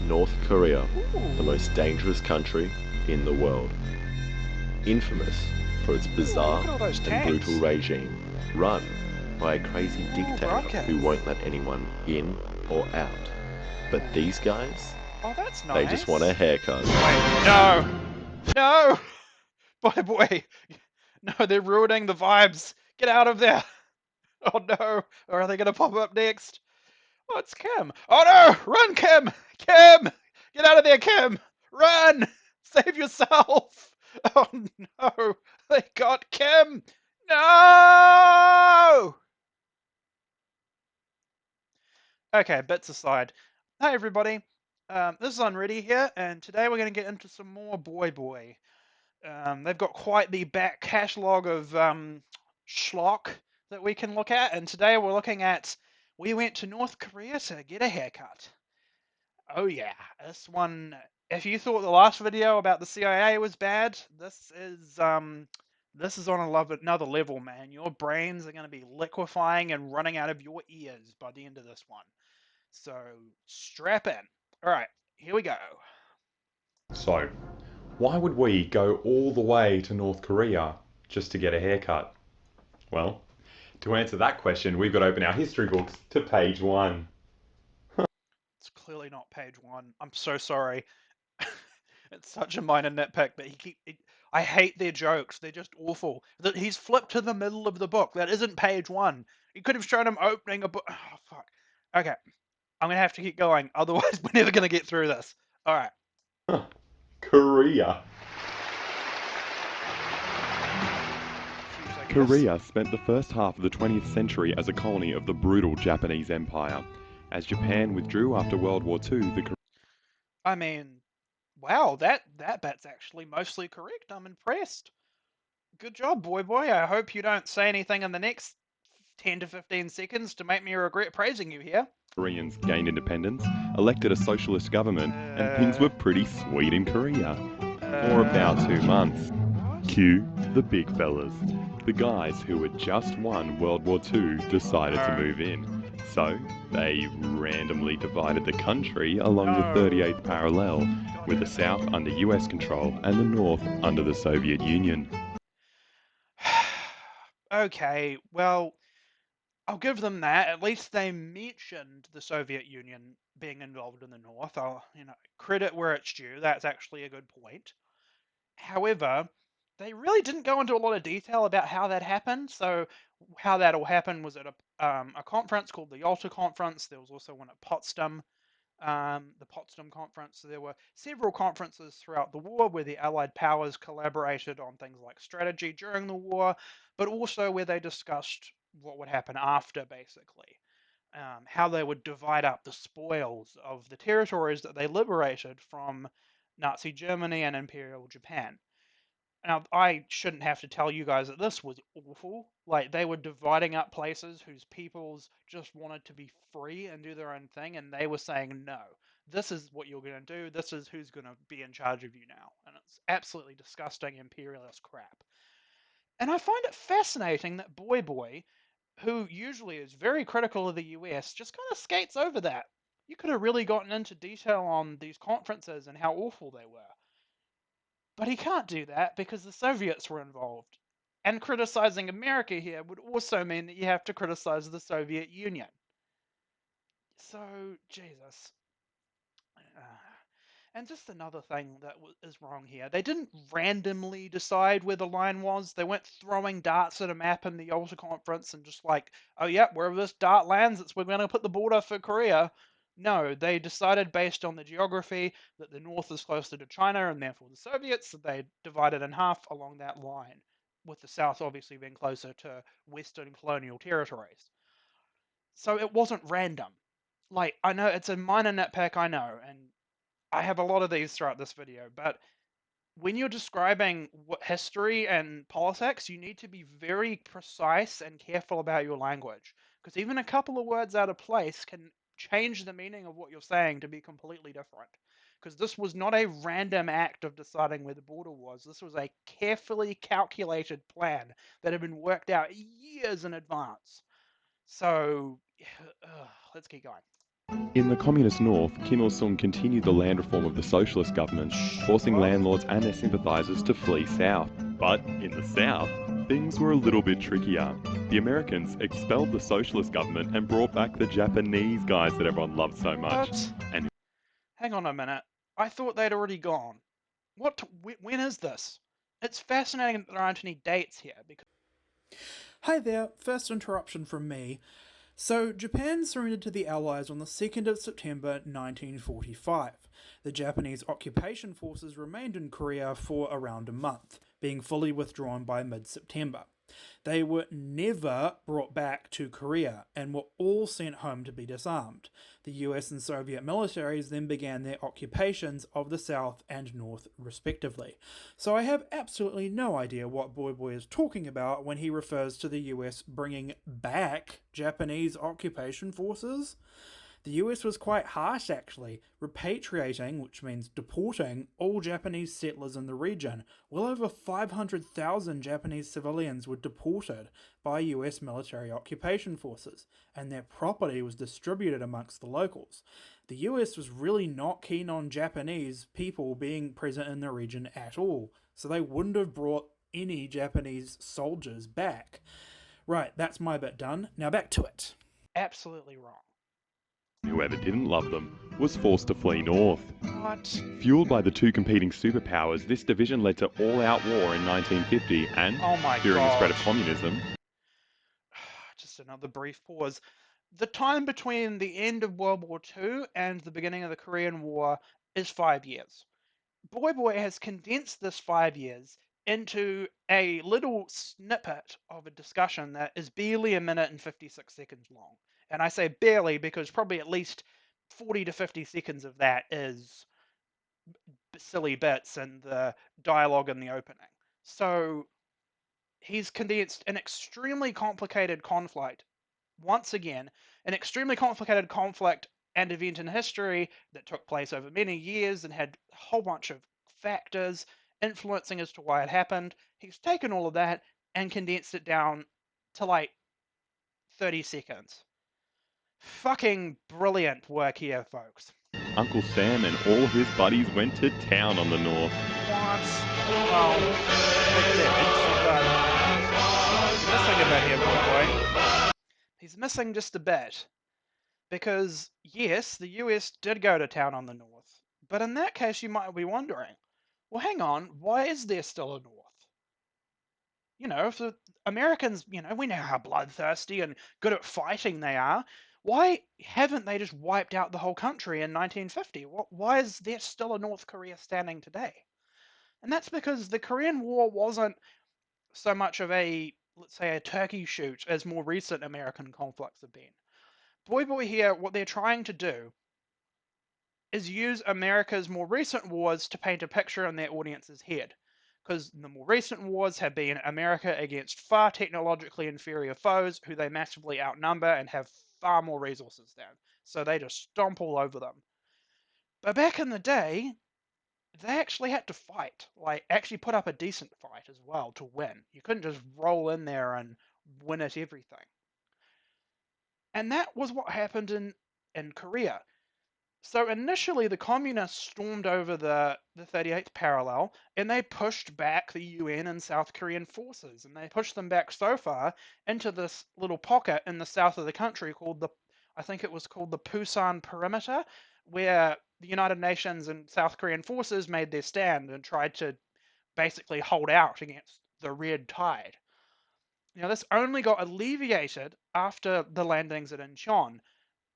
North Korea, the Ooh. most dangerous country in the world. Infamous for its Ooh, bizarre look at all those and brutal tanks. regime, run by a crazy Ooh, dictator who rockets. won't let anyone in or out. But these guys, Oh, that's they just want a nice. haircut. Wait, no! No! Boy. No, they're ruining the vibes. Get out of there. Oh no. Or are they going to pop up next? Oh, it's Kim. Oh no! Run, Kim! Kim! Get out of there, Kim! Run! Save yourself! Oh no! They got Kim! No! Okay, bits aside. Hi everybody. This is Unready here, and today we're going to get into some more BoyBoy. They've got quite the back catalogue of schlock that we can look at, and today we're looking at we went to North Korea to get a haircut. Oh yeah, this one. If you thought the last video about the CIA was bad, this is on another level, man. Your brains are going to be liquefying and running out of your ears by the end of this one. So strap in. All right, here we go. So, why would we go all the way to North Korea just to get a haircut? Well, to answer that question, we've got to open our history books to page 1. It's clearly not page one. I'm so sorry. It's such a minor nitpick, but I hate their jokes. They're just awful. That he's flipped to the middle of the book. That isn't page one. You could have shown him opening a book. Oh, fuck. Okay, I'm gonna have to keep going. Otherwise, we're never gonna get through this. All right. Korea. Cute, I guess. Korea spent the first half of the 20th century as a colony of the brutal Japanese Empire. As Japan withdrew after World War II, the I mean, wow. That bet's actually mostly correct. I'm impressed. Good job, boy. I hope you don't say anything in the next 10 to 15 seconds to make me regret praising you here. Koreans gained independence, elected a socialist government, and things Uh, were pretty sweet in Korea. For about uh, 2 months. what? Cue the big fellas. The guys who had just won World War II decided to No. move in. So, they randomly divided the country along the No. 38th parallel, God with damn the it. south under US control and the north under the Soviet Union. Okay, well, I'll give them that. At least they mentioned the Soviet Union being involved in the North. Credit where it's due. That's actually a good point. However, they really didn't go into a lot of detail about how that happened. So, how that all happened was at a conference called the Yalta Conference. There was also one at Potsdam, the Potsdam Conference. So there were several conferences throughout the war where the Allied powers collaborated on things like strategy during the war, but also where they discussed what would happen after, basically. How they would divide up the spoils of the territories that they liberated from Nazi Germany and Imperial Japan. Now, I shouldn't have to tell you guys that this was awful. Like, they were dividing up places whose peoples just wanted to be free and do their own thing, and they were saying, no, this is what you're going to do, this is who's going to be in charge of you now. And it's absolutely disgusting imperialist crap. And I find it fascinating that BoyBoy, who usually is very critical of the US, just kind of skates over that. You could have really gotten into detail on these conferences and how awful they were. But he can't do that because the Soviets were involved. And criticizing America here would also mean that you have to criticize the Soviet Union. So, Jesus. Uh, and just another thing that is wrong here. They didn't randomly decide where the line was. They weren't throwing darts at a map in the Yalta Conference and just like, oh, yeah, wherever this dart lands, it's we're going to put the border for Korea. No, they decided based on the geography that the north is closer to China and therefore the Soviets, so they divided in half along that line, with the south obviously being closer to Western colonial territories. So it wasn't random. Like, I know it's a minor nitpick, I know, and I have a lot of these throughout this video, but when you're describing what history and politics, you need to be very precise and careful about your language, because even a couple of words out of place can change the meaning of what you're saying to be completely different. Because this was not a random act of deciding where the border was. This was a carefully calculated plan that had been worked out years in advance. So, let's keep going. In the communist north, Kim Il sung continued the land reform of the socialist government, forcing Sure. landlords and their sympathisers to flee south. But in the south, things were a little bit trickier. The Americans expelled the socialist government and brought back the Japanese guys that everyone loved so much. What? And Hang on a minute. I thought they'd already gone. When is this? It's fascinating that there aren't any dates here because. Hi there, first interruption from me. So, Japan surrendered to the Allies on the 2nd of September 1945. The Japanese occupation forces remained in Korea for around a month, being fully withdrawn by mid September. They were never brought back to Korea and were all sent home to be disarmed. The US and Soviet militaries then began their occupations of the South and North, respectively. So I have absolutely no idea what BoyBoy is talking about when he refers to the US bringing back Japanese occupation forces. The US was quite harsh actually, repatriating, which means deporting, all Japanese settlers in the region. Well over 500,000 Japanese civilians were deported by US military occupation forces, and their property was distributed amongst the locals. The US was really not keen on Japanese people being present in the region at all, so they wouldn't have brought any Japanese soldiers back. Right, that's my bit done. Now back to it. Absolutely wrong. whoever didn't love them was forced to flee north. What? Fueled by the two competing superpowers, this division led to all-out war in 1950 and, Oh my during the spread of God. communism, Just another brief pause. The time between the end of World War II and the beginning of the Korean War is 5 years. BoyBoy has condensed this 5 years into a little snippet of a discussion that is barely a minute and 56 seconds long. And I say barely because probably at least 40 to 50 seconds of that is silly bits and the dialogue in the opening. So he's condensed an extremely complicated conflict, once again, an extremely complicated conflict and event in history that took place over many years and had a whole bunch of factors influencing as to why it happened. He's taken all of that and condensed it down to like 30 seconds. Fucking brilliant work here, folks. Uncle Sam and all his buddies went to town on the north. What? Well, they did, but you're missing a bit here, boy. He's missing just a bit. Because, yes, the US did go to town on the north, but in that case you might be wondering, well, hang on, why is there still a north? You know, if the Americans, we know how bloodthirsty and good at fighting they are. Why haven't they just wiped out the whole country in 1950? Why is there still a North Korea standing today? And that's because the Korean War wasn't so much of a, let's say, a turkey shoot as more recent American conflicts have been. BoyBoy here, what they're trying to do is use America's more recent wars to paint a picture in their audience's head. Because the more recent wars have been America against far technologically inferior foes who they massively outnumber and have far more resources than. So they just stomp all over them. But back in the day, they actually had to fight. Like, actually put up a decent fight as well to win. You couldn't just roll in there and win at everything. And that was what happened in Korea. So initially, the communists stormed over the 38th parallel and they pushed back the UN and South Korean forces. And they pushed them back so far into this little pocket in the south of the country called I think it was called the Pusan Perimeter, where the United Nations and South Korean forces made their stand and tried to basically hold out against the red tide. Now, this only got alleviated after the landings at Incheon,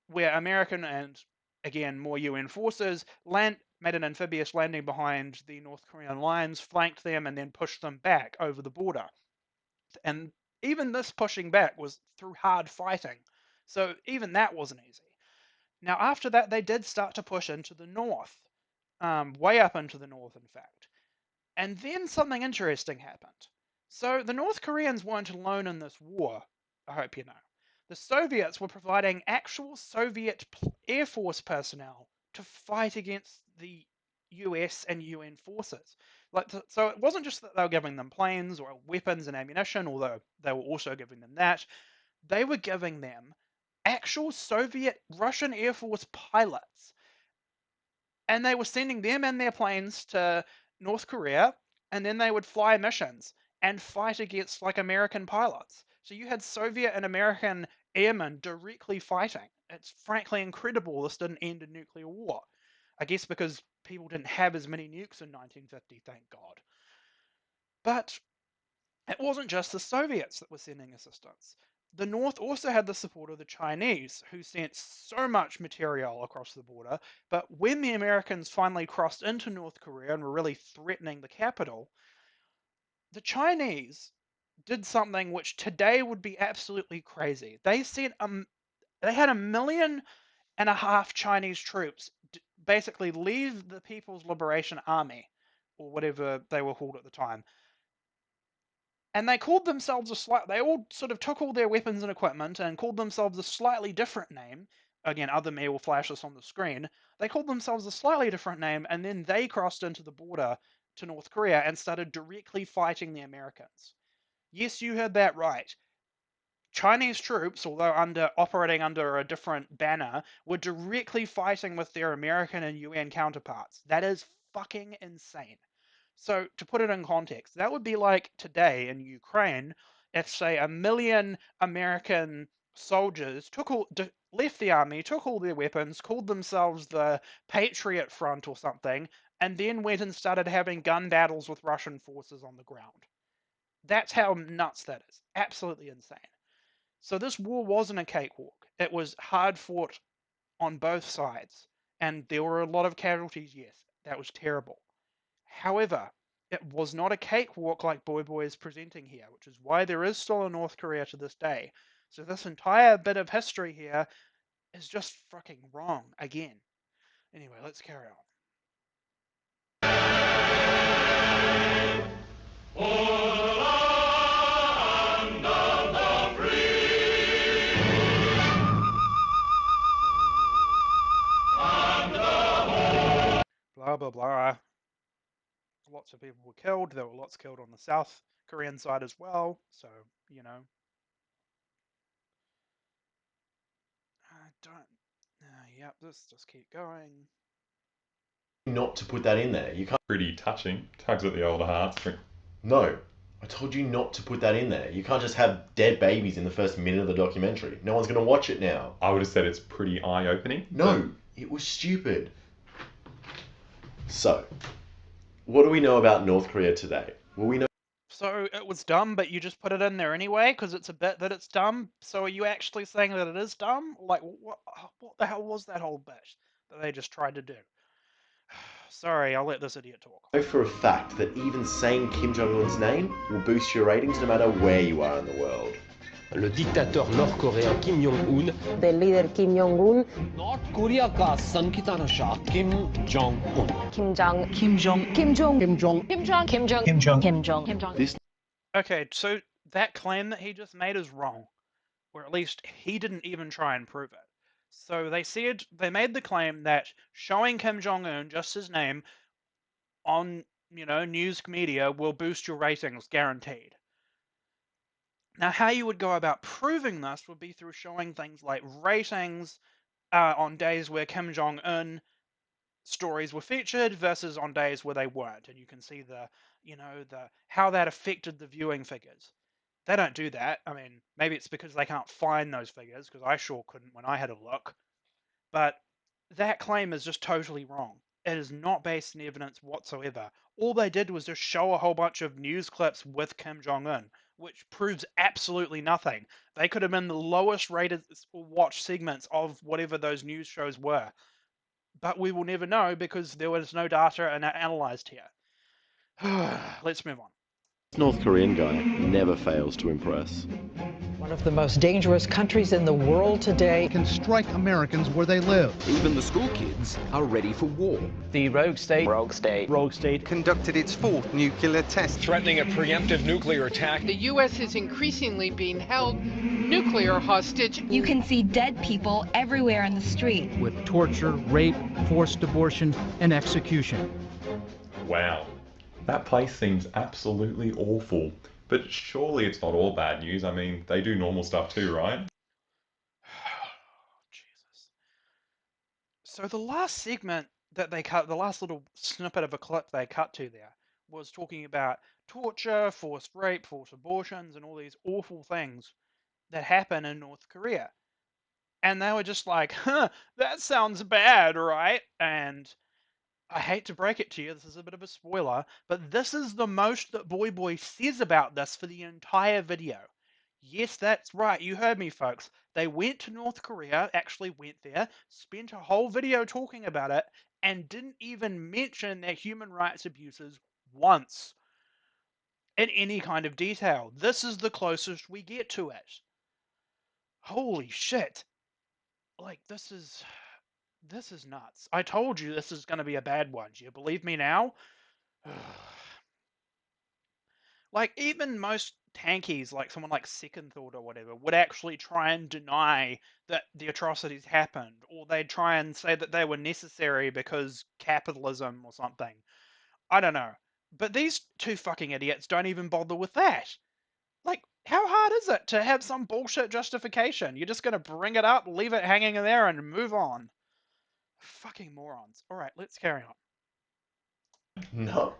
where American and again more UN forces made an amphibious landing behind the North Korean lines, flanked them, and then pushed them back over the border. And even this pushing back was through hard fighting, so even that wasn't easy. Now after that, they did start to push into the north, way up into the north, in fact. And then something interesting happened. So the North Koreans weren't alone in this war, I hope you know. The Soviets were providing actual Soviet Air Force personnel to fight against the US and UN forces. So it wasn't just that they were giving them planes or weapons and ammunition, although they were also giving them that. They were giving them actual Soviet Russian Air Force pilots. And they were sending them and their planes to North Korea, and then they would fly missions and fight against like American pilots. So you had Soviet and American airmen directly fighting. It's frankly incredible this didn't end in nuclear war. I guess because people didn't have as many nukes in 1950, thank God. But it wasn't just the Soviets that were sending assistance. The North also had the support of the Chinese, who sent so much material across the border. But when the Americans finally crossed into North Korea and were really threatening the capital, the Chinese did something which today would be absolutely crazy. They had 1.5 million Chinese troops basically leave the People's Liberation Army, or whatever they were called at the time, and they called themselves they all sort of took all their weapons and equipment and called themselves a slightly different name. Again, other me will flash this on the screen. They called themselves a slightly different name, and then they crossed into the border to North Korea and started directly fighting the Americans. Yes, you heard that right. Chinese troops, although operating under a different banner, were directly fighting with their American and UN counterparts. That is fucking insane. So, to put it in context, that would be like today in Ukraine if, say, 1 million American soldiers left the army, took all their weapons, called themselves the Patriot Front or something, and then went and started having gun battles with Russian forces on the ground. That's how nuts that is. Absolutely insane. So this war wasn't a cakewalk. It was hard fought on both sides, and there were a lot of casualties, yes. That was terrible. However, it was not a cakewalk like BoyBoy is presenting here, which is why there is still a North Korea to this day. So this entire bit of history here is just fucking wrong again. Anyway, let's carry on. Blah, blah, blah. Lots of people were killed. There were lots killed on the South Korean side as well. So, you know. I don't. Yep, let's just keep going. Not to put that in there. You can't. Pretty touching. Tugs at the older heartstrings. No. I told you not to put that in there. You can't just have dead babies in the first minute of the documentary. No one's going to watch it now. I would have said it's pretty eye-opening. No, it was stupid. So, what do we know about North Korea today? Well, we know. So it was dumb, but you just put it in there anyway because it's a bit that it's dumb. So are you actually saying that it is dumb? Like, what the hell was that whole bit that they just tried to do? Sorry, I'll let this idiot talk. I know for a fact that even saying Kim Jong-un's name will boost your ratings no matter where you are in the world. Le dictateur nord-coréen Kim Jong-un, the leader Kim Jong-un, North Korea का संकीर्तन Shah Kim Jong-un. Kim Jong, Kim Jong, Kim Jong, Kim Jong, Kim Jong, Kim Jong, Kim Jong, Kim Jong, Kim Jong. Okay, so that claim that he just made is wrong, or at least he didn't even try and prove it. So they made the claim that showing Kim Jong-un, just his name, on news media will boost your ratings, guaranteed. Now, how you would go about proving this would be through showing things like ratings on days where Kim Jong-un stories were featured versus on days where they weren't, and you can see how that affected the viewing figures. They don't do that. I mean, maybe it's because they can't find those figures, because I sure couldn't when I had a look. But that claim is just totally wrong. It is not based in evidence whatsoever. All they did was just show a whole bunch of news clips with Kim Jong-un, which proves absolutely nothing. They could have been the lowest rated watch segments of whatever those news shows were. But we will never know because there was no data analyzed here. Let's move on. This North Korean guy never fails to impress. One of the most dangerous countries in the world today can strike Americans where they live. Even the school kids are ready for war. The rogue state conducted its fourth nuclear test, threatening a preemptive nuclear attack. The U.S. is increasingly being held nuclear hostage. You can see dead people everywhere in the street. With torture, rape, forced abortion, and execution. Wow. That place seems absolutely awful. But surely it's not all bad news. I mean, they do normal stuff too, right? So the last segment that they cut, the last little snippet of a clip they cut to there, was talking about torture, forced rape, forced abortions, and all these awful things that happen in North Korea. And they were just like, huh, that sounds bad, right? And I hate to break it to you, this is a bit of a spoiler, but this is the most that BoyBoy says about this for the entire video. Yes, that's right, you heard me, folks. They went to North Korea, actually went there, spent a whole video talking about it, and didn't even mention their human rights abuses once in any kind of detail. This is the closest we get to it. Holy shit. Like, this is nuts. I told you this is going to be a bad one. Do you believe me now? Like, even most tankies, like someone like Second Thought or whatever, would actually try and deny that the atrocities happened, or they'd try and say that they were necessary because capitalism or something. I don't know. But these two fucking idiots don't even bother with that. Like, how hard is it to have some bullshit justification? You're just gonna bring it up, leave it hanging in there, and move on. Fucking morons. Alright, let's carry on. No,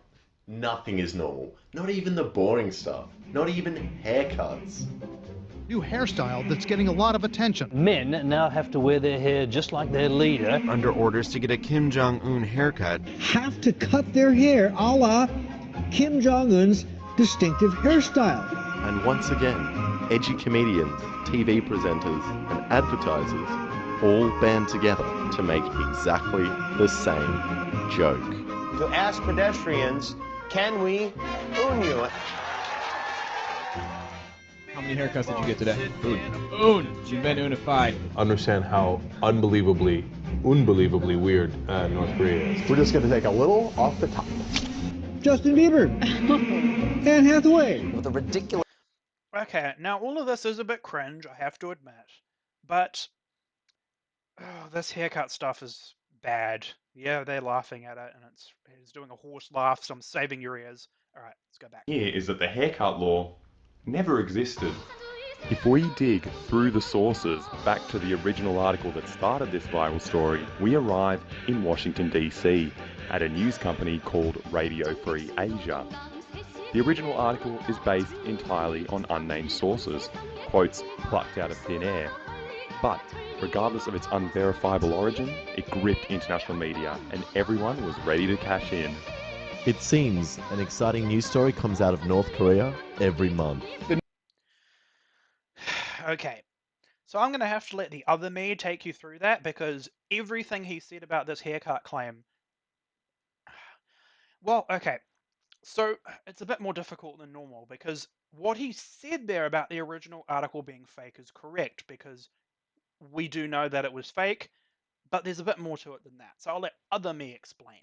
nothing is normal. Not even the boring stuff. Not even haircuts. New hairstyle that's getting a lot of attention. Men now have to wear their hair just like their leader. Under orders to get a Kim Jong-un haircut. Have to cut their hair a la Kim Jong-un's distinctive hairstyle. And once again, edgy comedians, TV presenters, and advertisers all band together to make exactly the same joke. To ask pedestrians, can we own you? How many haircuts did you get today? Oon. You've been unified. Understand how unbelievably weird North Korea is. We're just going to take a little off the top. Justin Bieber. Anne Hathaway. With a ridiculous... Okay, now all of this is a bit cringe, I have to admit. But this haircut stuff is bad. Yeah, they're laughing at it, and it's doing a horse laugh, so I'm saving your ears. Alright, let's go back. Here is that the haircut law never existed. If we dig through the sources back to the original article that started this viral story, we arrive in Washington, D.C. at a news company called Radio Free Asia. The original article is based entirely on unnamed sources, quotes plucked out of thin air. But, regardless of its unverifiable origin, it gripped international media and everyone was ready to cash in. It seems an exciting news story comes out of North Korea every month. Okay, so I'm going to have to let the other me take you through that, because everything he said about this haircut claim... Well, okay, so it's a bit more difficult than normal, because what he said there about the original article being fake is correct, because we do know that it was fake, but there's a bit more to it than that. So I'll let other me explain.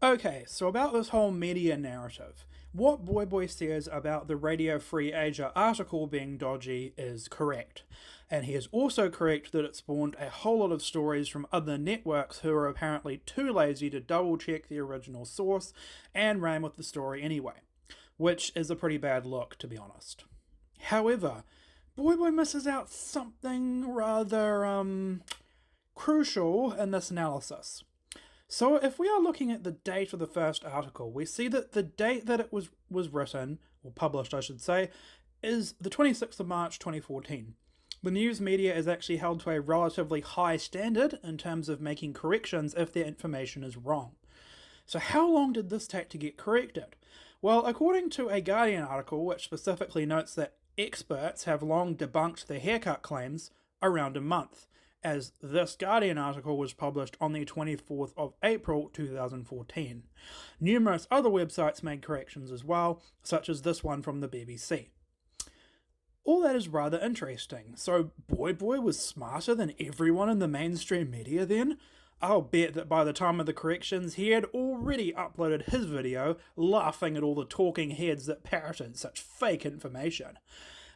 Okay, so about this whole media narrative, what BoyBoy says about the Radio Free Asia article being dodgy is correct. And he is also correct that it spawned a whole lot of stories from other networks who are apparently too lazy to double check the original source and ran with the story anyway, which is a pretty bad look, to be honest. However, BoyBoy misses out something rather, crucial in this analysis. So if we are looking at the date of the first article, we see that the date that it was written, or published I should say, is the 26th of March 2014. The news media is actually held to a relatively high standard in terms of making corrections if their information is wrong. So how long did this take to get corrected? Well, according to a Guardian article which specifically notes that experts have long debunked the haircut claims, around a month, as this Guardian article was published on the 24th of April 2014. Numerous other websites made corrections as well, such as this one from the BBC. All that is rather interesting. So BoyBoy was smarter than everyone in the mainstream media then? I'll bet that by the time of the corrections he had already uploaded his video laughing at all the talking heads that parroted such fake information.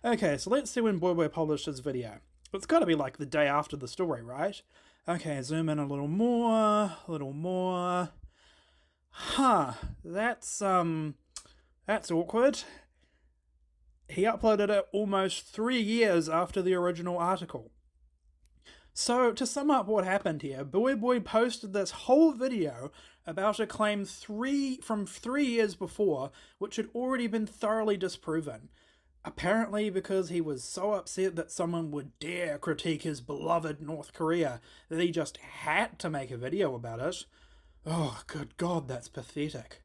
Okay, so let's see when BoyBoy published his video. It's got to be like the day after the story, right? Okay, zoom in a little more. Huh, that's awkward. He uploaded it almost 3 years after the original article. So, to sum up what happened here, BoyBoy posted this whole video about a claim from 3 years before, which had already been thoroughly disproven. Apparently because he was so upset that someone would dare critique his beloved North Korea that he just had to make a video about it. Oh, good God, that's pathetic.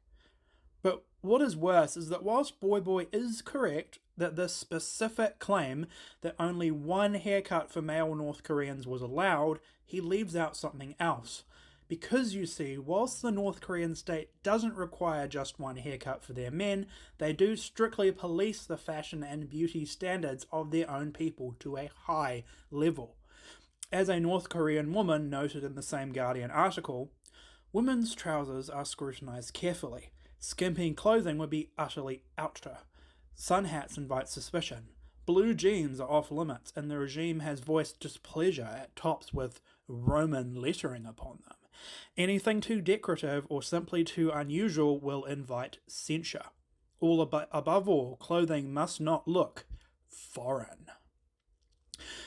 But what is worse is that whilst BoyBoy is correct that this specific claim that only one haircut for male North Koreans was allowed, he leaves out something else. Because you see, whilst the North Korean state doesn't require just one haircut for their men, they do strictly police the fashion and beauty standards of their own people to a high level. As a North Korean woman noted in the same Guardian article, women's trousers are scrutinized carefully. Skimpy clothing would be utterly outre. Sun hats invite suspicion. Blue jeans are off limits, and the regime has voiced displeasure at tops with Roman lettering upon them. Anything too decorative or simply too unusual will invite censure. Above all, clothing must not look foreign.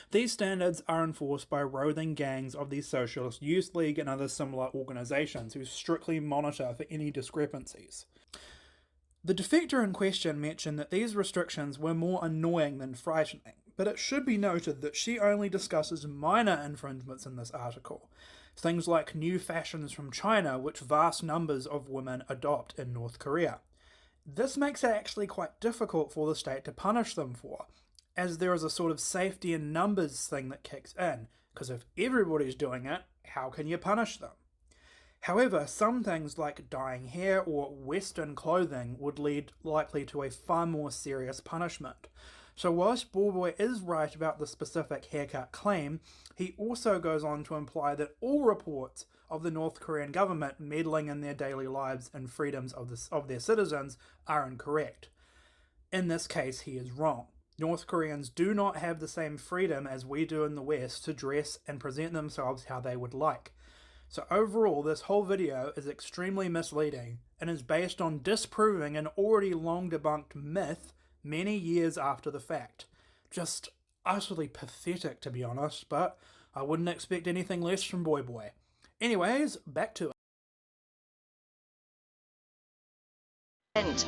These standards are enforced by roving gangs of the Socialist Youth League and other similar organisations who strictly monitor for any discrepancies. The defector in question mentioned that these restrictions were more annoying than frightening, but it should be noted that she only discusses minor infringements in this article. Things like new fashions from China, which vast numbers of women adopt in North Korea. This makes it actually quite difficult for the state to punish them for, as there is a sort of safety in numbers thing that kicks in, because if everybody's doing it, how can you punish them? However, some things like dyeing hair or Western clothing would lead likely to a far more serious punishment. So whilst BoyBoy is right about the specific haircut claim, he also goes on to imply that all reports of the North Korean government meddling in their daily lives and freedoms of their citizens are incorrect. In this case, he is wrong. North Koreans do not have the same freedom as we do in the West to dress and present themselves how they would like. So overall, this whole video is extremely misleading and is based on disproving an already long debunked myth many years after the fact. Just utterly pathetic, to be honest, but I wouldn't expect anything less from BoyBoy. Anyways, back to it.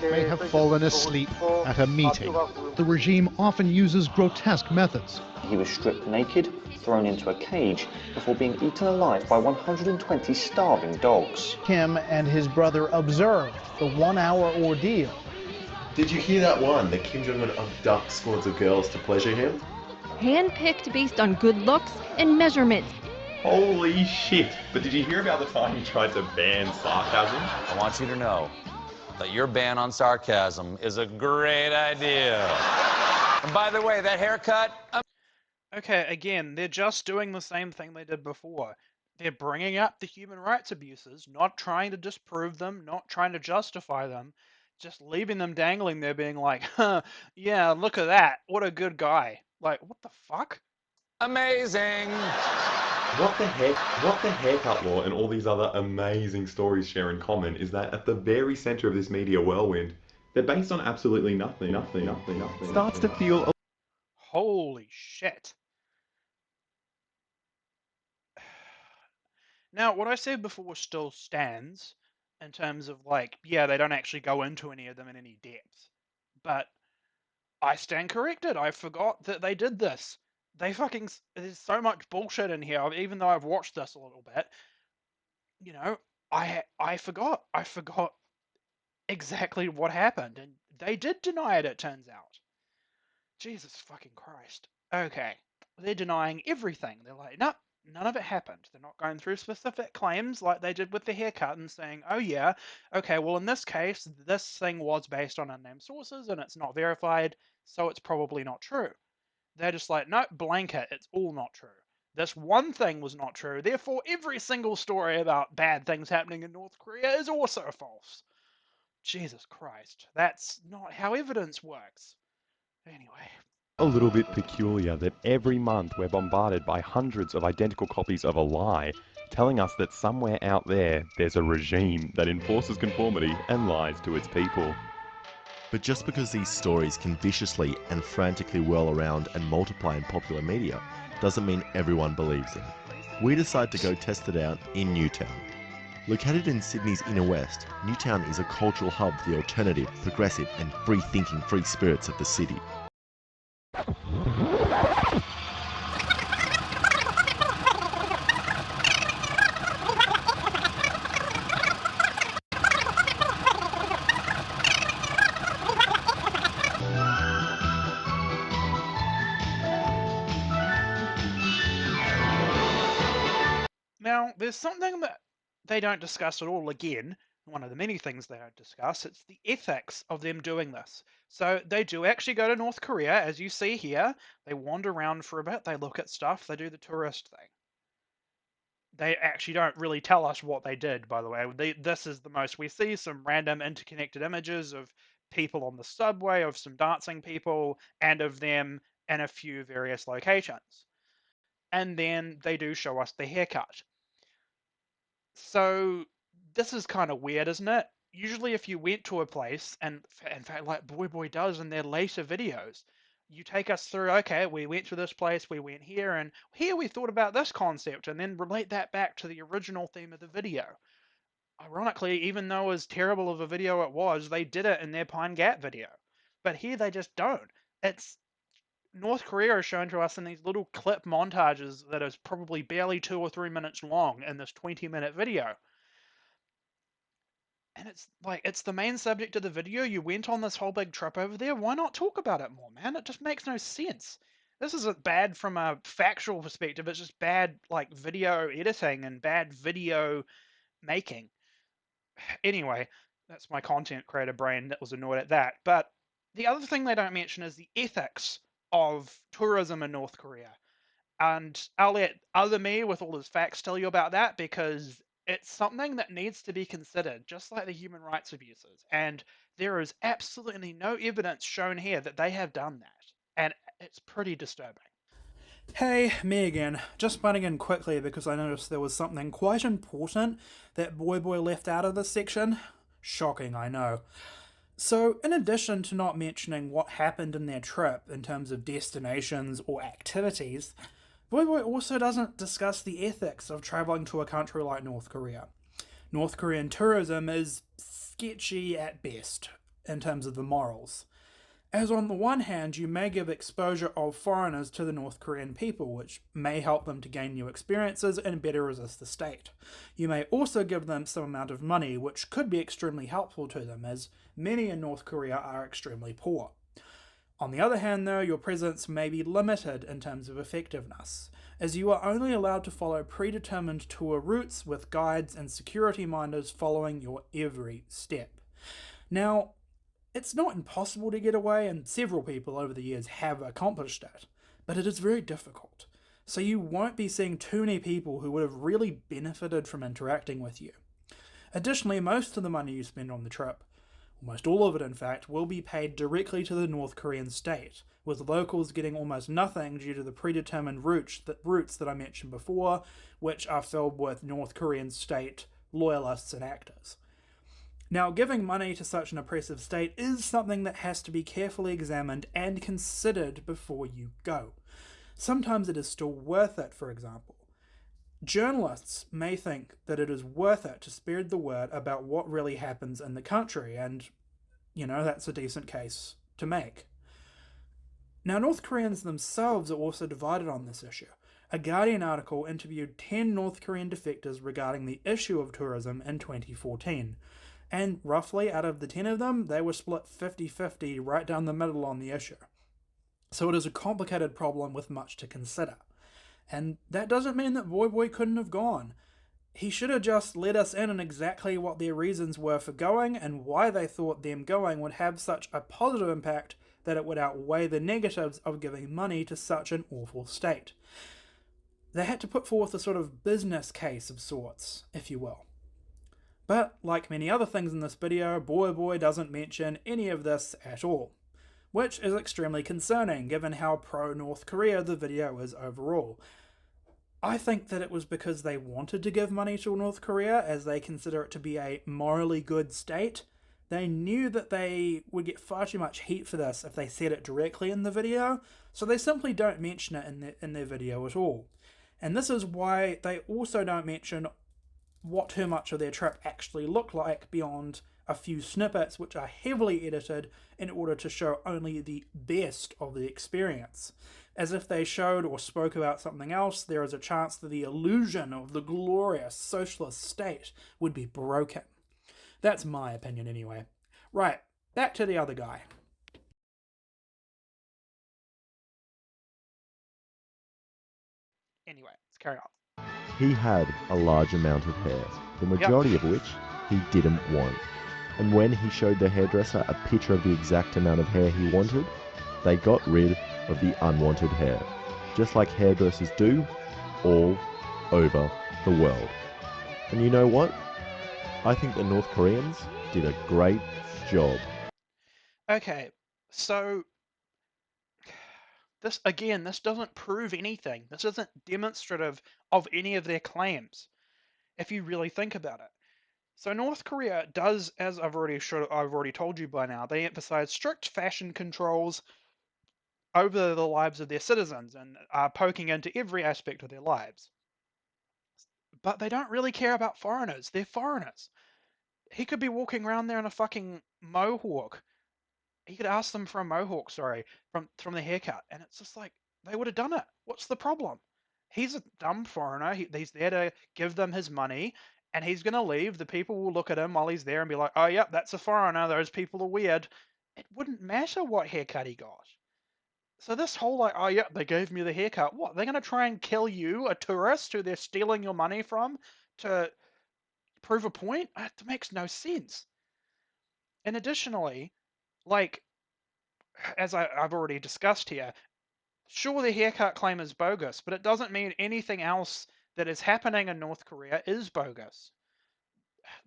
May have fallen asleep at a meeting. The regime often uses grotesque methods. He was stripped naked, thrown into a cage, before being eaten alive by 120 starving dogs. Kim and his brother observed the 1-hour ordeal. Did you hear that one? That Kim Jong-un abducts squads of girls to pleasure him? Handpicked based on good looks and measurements. Holy shit! But did you hear about the time he tried to ban sarcasm? I want you to know that your ban on sarcasm is a great idea. And by the way, that haircut... Okay, again, they're just doing the same thing they did before. They're bringing up the human rights abuses, not trying to disprove them, not trying to justify them, just leaving them dangling there being like, huh, yeah, look at that, what a good guy. Like, what the fuck? Amazing! What the haircut law and all these other amazing stories share in common is that at the very centre of this media whirlwind, they're based on absolutely nothing. Starts to feel... Holy shit. Now, what I said before still stands in terms of, like, yeah, they don't actually go into any of them in any depth. But I stand corrected. I forgot that they did this. There's so much bullshit in here, even though I've watched this a little bit. You know, I forgot exactly what happened, and they did deny it turns out. Jesus fucking Christ. Okay, they're denying everything. They're like, nope, none of it happened. They're not going through specific claims like they did with the haircut and saying, oh yeah, okay, well in this case, this thing was based on unnamed sources and it's not verified, so it's probably not true. They're just like, no, blanket, it's all not true. This one thing was not true, therefore every single story about bad things happening in North Korea is also false. Jesus Christ, that's not how evidence works. Anyway. A little bit peculiar that every month we're bombarded by hundreds of identical copies of a lie, telling us that somewhere out there's a regime that enforces conformity and lies to its people. But just because these stories can viciously and frantically whirl around and multiply in popular media doesn't mean everyone believes them. We decide to go test it out in Newtown. Located in Sydney's inner west, Newtown is a cultural hub for the alternative, progressive and free-thinking free spirits of the city. Now, there's something that they don't discuss at all again, one of the many things they don't discuss, it's the ethics of them doing this. So they do actually go to North Korea, as you see here. They wander around for a bit, they look at stuff, they do the tourist thing. They actually don't really tell us what they did, by the way. This is the most we see, some random interconnected images of people on the subway, of some dancing people, and of them in a few various locations. And then they do show us the haircut. So this is kind of weird, isn't it? Usually if you went to a place, and in fact like BoyBoy does in their later videos, you take us through, okay, we went to this place, we went here, and here we thought about this concept, and then relate that back to the original theme of the video. Ironically, even though as terrible of a video it was, they did it in their Pine Gap video. But here they just don't. It's North Korea is shown to us in these little clip montages that is probably barely 2 or 3 minutes long in this 20-minute video. And it's like, it's the main subject of the video. You went on this whole big trip over there. Why not talk about it more, man? It just makes no sense. This isn't bad from a factual perspective. It's just bad, like, video editing and bad video making. Anyway, that's my content creator brain that was annoyed at that. But the other thing they don't mention is the ethics of tourism in North Korea. And I'll let other me with all his facts tell you about that, because it's something that needs to be considered, just like the human rights abuses. And there is absolutely no evidence shown here that they have done that. And it's pretty disturbing. Hey, me again. Just butting in quickly because I noticed there was something quite important that BoyBoy left out of this section. Shocking, I know. So, in addition to not mentioning what happened in their trip in terms of destinations or activities, BoyBoy also doesn't discuss the ethics of travelling to a country like North Korea. North Korean tourism is sketchy at best in terms of the morals. As on the one hand, you may give exposure of foreigners to the North Korean people, which may help them to gain new experiences and better resist the state. You may also give them some amount of money, which could be extremely helpful to them, as many in North Korea are extremely poor. On the other hand, though, your presence may be limited in terms of effectiveness, as you are only allowed to follow predetermined tour routes with guides and security minders following your every step. Now, it's not impossible to get away, and several people over the years have accomplished it, but it is very difficult. So you won't be seeing too many people who would have really benefited from interacting with you. Additionally, most of the money you spend on the trip, almost all of it in fact, will be paid directly to the North Korean state, with locals getting almost nothing due to the predetermined routes that I mentioned before, which are filled with North Korean state loyalists and actors. Now, giving money to such an oppressive state is something that has to be carefully examined and considered before you go. Sometimes it is still worth it, for example. Journalists may think that it is worth it to spread the word about what really happens in the country, and, that's a decent case to make. Now, North Koreans themselves are also divided on this issue. A Guardian article interviewed 10 North Korean defectors regarding the issue of tourism in 2014. And roughly out of the 10 of them, they were split 50-50 right down the middle on the issue. So it is a complicated problem with much to consider. And that doesn't mean that BoyBoy couldn't have gone. He should have just let us in on exactly what their reasons were for going and why they thought them going would have such a positive impact that it would outweigh the negatives of giving money to such an awful state. They had to put forth a sort of business case of sorts, if you will. But, like many other things in this video, BoyBoy doesn't mention any of this at all, which is extremely concerning given how pro-North Korea the video is overall. I think that it was because they wanted to give money to North Korea as they consider it to be a morally good state they knew that they would get far too much heat for this if they said it directly in the video, so they simply don't mention it in their video at all. And this is why they also don't mention too much of their trip actually looked like beyond a few snippets which are heavily edited in order to show only the best of the experience. As if they showed or spoke about something else, there is a chance that the illusion of the glorious socialist state would be broken. That's my opinion anyway. Right, back to the other guy. Anyway, let's carry on. He had a large amount of hair, the majority of which he didn't want. And when he showed the hairdresser a picture of the exact amount of hair he wanted, they got rid of the unwanted hair, just like hairdressers do all over the world. And you know what? I think the North Koreans did a great job. Okay, so this doesn't prove anything. This isn't demonstrative of any of their claims, if you really think about it. So North Korea does, as I've already told you by now, they emphasize strict fashion controls over the lives of their citizens and are poking into every aspect of their lives. But they don't really care about foreigners. They're foreigners. He could be walking around there in a fucking mohawk. He could ask them for a mohawk, from the haircut, and it's just like they would have done it. What's the problem? He's a dumb foreigner. He's there to give them his money, and he's going to leave. The people will look at him while he's there and be like, oh, yep, that's a foreigner. Those people are weird. It wouldn't matter what haircut he got. So this whole like, oh, yep, they gave me the haircut. What, they're going to try and kill you, a tourist who they're stealing your money from, to prove a point? It makes no sense. And additionally, like, as I've already discussed here, sure, the haircut claim is bogus, but it doesn't mean anything else that is happening in North Korea is bogus.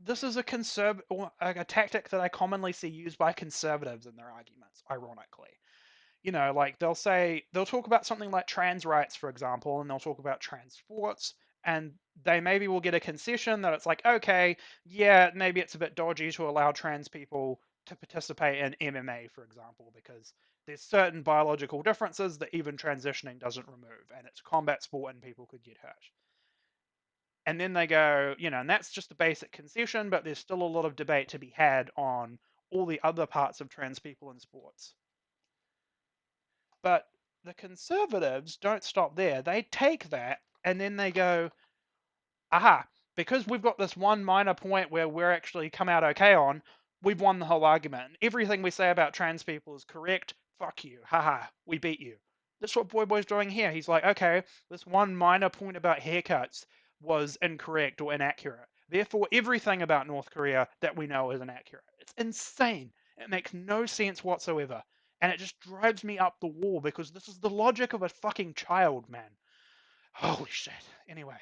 This is a tactic that I commonly see used by conservatives in their arguments, ironically. You know, like they'll talk about something like trans rights, for example, and they'll talk about trans sports, and they maybe will get a concession that it's like, okay, yeah, maybe it's a bit dodgy to allow trans people to participate in MMA, for example, because there's certain biological differences that even transitioning doesn't remove, and it's combat sport and people could get hurt. And then they go, and that's just a basic concession, but there's still a lot of debate to be had on all the other parts of trans people in sports. But the conservatives don't stop there. They take that and then they go, aha, because we've got this one minor point where we're actually come out okay on, we've won the whole argument. Everything we say about trans people is correct. Fuck you. Haha, we beat you. That's what BoyBoy's doing here. He's like, okay, this one minor point about haircuts was incorrect or inaccurate. Therefore, everything about North Korea that we know is inaccurate. It's insane. It makes no sense whatsoever. And it just drives me up the wall because this is the logic of a fucking child, man. Holy shit. Anyway.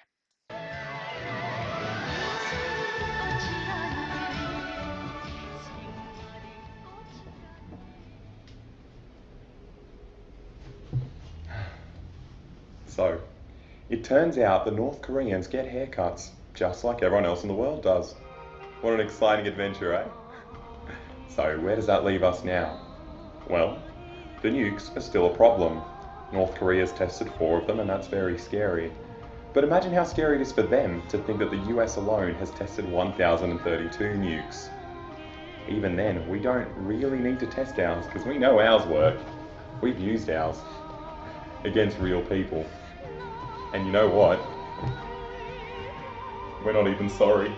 So, it turns out the North Koreans get haircuts just like everyone else in the world does. What an exciting adventure, eh? So, where does that leave us now? Well, the nukes are still a problem. North Korea's tested 4 of them, and that's very scary. But imagine how scary it is for them to think that the US alone has tested 1,032 nukes. Even then, we don't really need to test ours because we know ours work. We've used ours against real people. And you know what? We're not even sorry.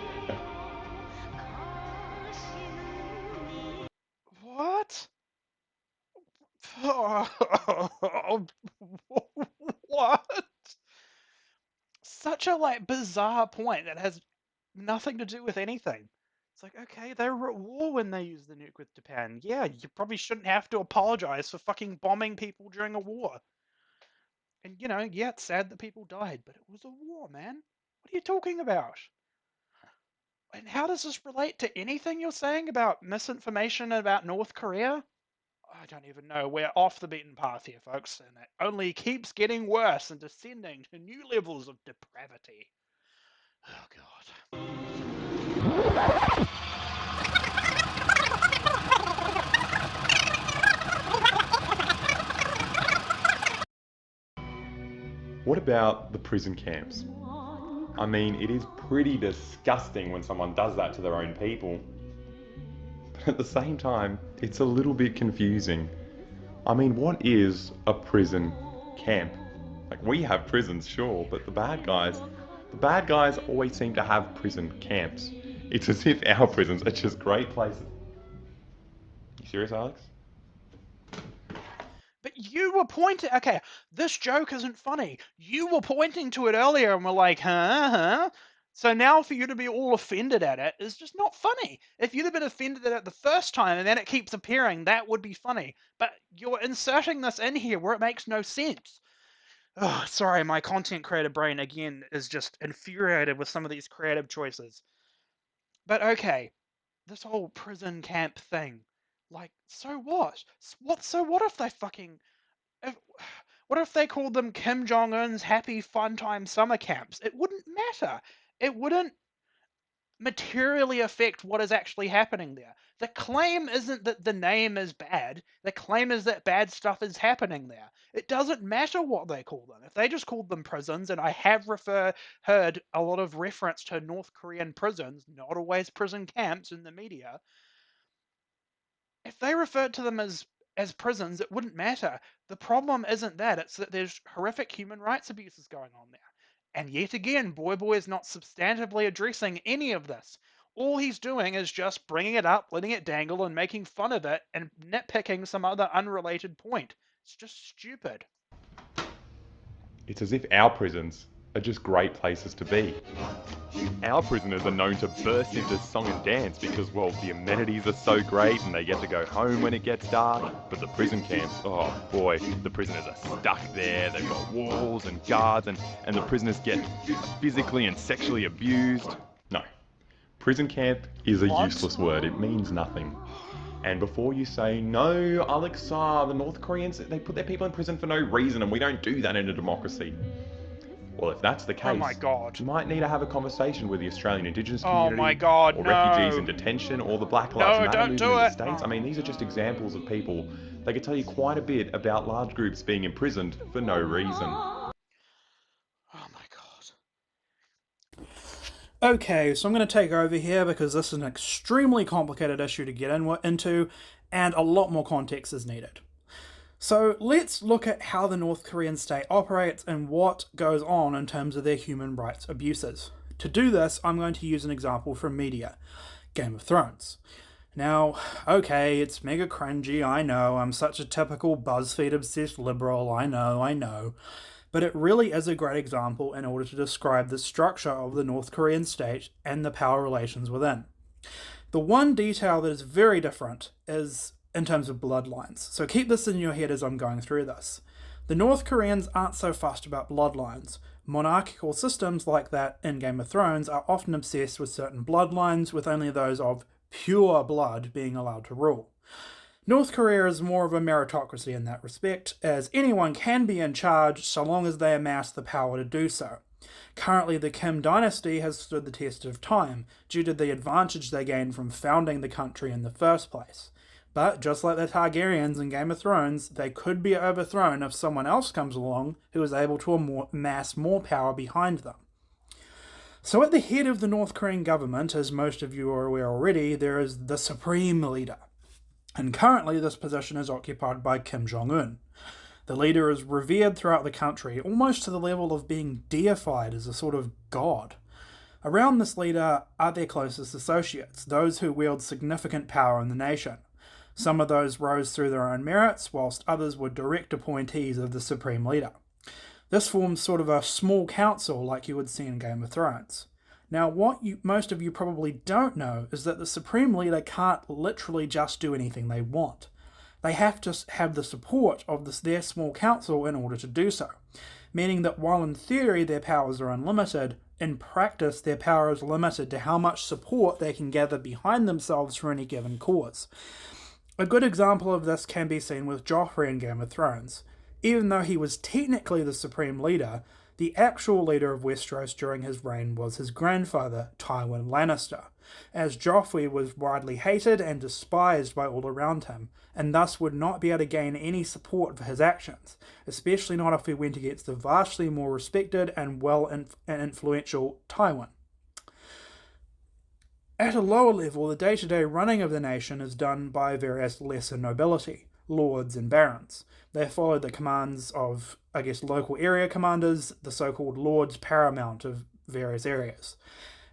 What? What? Such a bizarre point that has nothing to do with anything. It's like, okay, they were at war when they used the nuke with Japan. Yeah, you probably shouldn't have to apologize for fucking bombing people during a war. And yeah, it's sad that people died, but it was a war, man. What are you talking about? And how does this relate to anything you're saying about misinformation about North Korea? I don't even know. We're off the beaten path here, folks, and it only keeps getting worse and descending to new levels of depravity. Oh, God. what about the prison camps? I mean, it is pretty disgusting when someone does that to their own people. But at the same time, it's a little bit confusing. I mean, what is a prison camp? Like, we have prisons, sure, but the bad guys always seem to have prison camps. It's as if our prisons are just great places. You serious, Alex? But you were pointing. Okay, this joke isn't funny. You were pointing to it earlier and were like, huh? So now for you to be all offended at it is just not funny. If you'd have been offended at it the first time and then it keeps appearing, that would be funny. But you're inserting this in here where it makes no sense. Oh, sorry, my content creator brain again is just infuriated with some of these creative choices. But okay, this whole prison camp thing. Like, so what? So what if they fucking... what if they called them Kim Jong-un's happy fun time summer camps? It wouldn't matter. It wouldn't materially affect what is actually happening there. The claim isn't that the name is bad. The claim is that bad stuff is happening there. It doesn't matter what they call them. If they just called them prisons, and I have heard a lot of reference to North Korean prisons, not always prison camps in the media, if they referred to them as prisons, it wouldn't matter. The problem isn't that, it's that there's horrific human rights abuses going on there. And yet again, BoyBoy is not substantively addressing any of this. All he's doing is just bringing it up, letting it dangle, and making fun of it, and nitpicking some other unrelated point. It's just stupid. It's as if our prisons are just great places to be. Our prisoners are known to burst into song and dance because, well, the amenities are so great and they get to go home when it gets dark. But the prison camps, oh boy, the prisoners are stuck there. They've got walls and guards and the prisoners get physically and sexually abused. No. Prison camp is a useless word. It means nothing. And before you say, no, Alexa, the North Koreans, they put their people in prison for no reason and we don't do that in a democracy. Well, if that's the case, oh my God, you might need to have a conversation with the Australian Indigenous community, oh my God, or no. refugees in detention, or the Black Lives Matter movement in the States. I mean, these are just examples of people. They could tell you quite a bit about large groups being imprisoned for no reason. Oh my God. Okay, so I'm going to take over here because this is an extremely complicated issue to get into, and a lot more context is needed. So let's look at how the North Korean state operates and what goes on in terms of their human rights abuses. To do this, I'm going to use an example from media, Game of Thrones. Now, okay, it's mega cringy, I know, I'm such a typical BuzzFeed-obsessed liberal, I know, but it really is a great example in order to describe the structure of the North Korean state and the power relations within. The one detail that is very different is in terms of bloodlines. So keep this in your head as I'm going through this. The North Koreans aren't so fussed about bloodlines. Monarchical systems like that in Game of Thrones are often obsessed with certain bloodlines, with only those of pure blood being allowed to rule. North Korea is more of a meritocracy in that respect, as anyone can be in charge so long as they amass the power to do so. Currently, the Kim dynasty has stood the test of time due to the advantage they gained from founding the country in the first place. But just like the Targaryens in Game of Thrones, they could be overthrown if someone else comes along who is able to amass more power behind them. So at the head of the North Korean government, as most of you are aware already, there is the Supreme Leader. And currently this position is occupied by Kim Jong-un. The leader is revered throughout the country, almost to the level of being deified as a sort of god. Around this leader are their closest associates, those who wield significant power in the nation. Some of those rose through their own merits, whilst others were direct appointees of the Supreme Leader. This forms sort of a small council like you would see in Game of Thrones. Now, what most of you probably don't know is that the Supreme Leader can't literally just do anything they want. They have to have the support of their small council in order to do so, meaning that while in theory their powers are unlimited, in practice their power is limited to how much support they can gather behind themselves for any given cause. A good example of this can be seen with Joffrey in Game of Thrones. Even though he was technically the Supreme Leader, The actual leader of Westeros during his reign was his grandfather, Tywin Lannister, as Joffrey was widely hated and despised by all around him, and thus would not be able to gain any support for his actions, especially not if he went against the vastly more respected and influential Tywin. At a lower level, the day-to-day running of the nation is done by various lesser nobility, lords and barons. They follow the commands of, local area commanders, the so-called lords paramount of various areas.